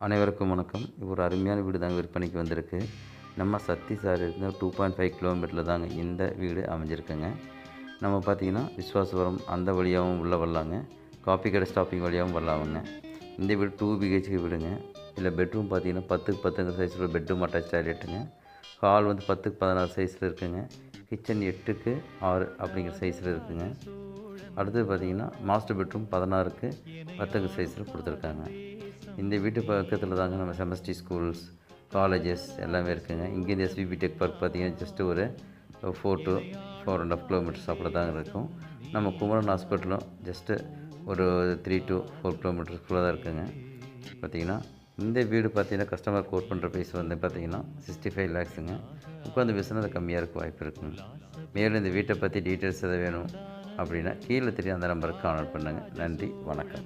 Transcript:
அனைவருக்கும் வணக்கம். ஒரு அருமையான வீடு தாங்க விற்பனைக்கு வந்திருக்கு. நம்ம சக்தி சார் இருக்கிற 2.5 கிலோமீட்டரில் தாங்க இந்த வீடு அமைஞ்சிருக்குங்க. நம்ம பார்த்தீங்கன்னா விஸ்வாசபுரம் அந்த வழியாகவும் உள்ளே வரலாங்க. காப்பி கடை ஸ்டாப்பிங் வழியாகவும் வரலாமுங்க. இந்த வீடு 2 பிஹெச்கே வீடுங்க. இதில் பெட்ரூம் பார்த்தீங்கன்னா 10க்கு 10 சைஸில் பெட்ரூம் அட்டாச் டாய்லெட்டுங்க. ஹால் வந்து 10க்கு 16 சைஸில் இருக்குங்க. கிச்சன் 8க்கு 6 அப்படிங்கிற சைஸில் இருக்குங்க. அடுத்தது பார்த்தீங்கன்னா மாஸ்டர் பெட்ரூம் 16க்கு 10 சைஸில் கொடுத்துருக்காங்க. இந்த வீட்டு பக்கத்தில் தாங்க நம்ம செமஸ்டி ஸ்கூல்ஸ், காலேஜஸ் எல்லாமே இருக்குதுங்க. இங்கேருந்து எஸ்விபி டெக் பார்க் பார்த்திங்கன்னா ஜஸ்ட்டு ஒரு 4 to 4.5 கிலோமீட்டர்ஸ் அப்படி தாங்க இருக்கும். நம்ம குமரன் ஹாஸ்பிட்டலும் ஜஸ்ட்டு ஒரு 3 to 4 கிலோமீட்டர்ஸ்குள்ளே தான் இருக்குதுங்க. பார்த்திங்கன்னா இந்த வீடு பார்த்திங்கன்னா கஸ்டமர் கோட் பண்ணுற ப்ரைஸ் வந்து பார்த்திங்கன்னா 65 lakhsங்க. உட்காந்து பேசுனா அது கம்மியாக இருக்க வாய்ப்பு இருக்குங்க. மேலும் இந்த வீட்டை பற்றி டீட்டெயில்ஸ் எதாவது வேணும் அப்படின்னா கீழே தெரியும் அந்த நம்பருக்கு கான்டாக்ட் பண்ணுங்கள். நன்றி, வணக்கம்.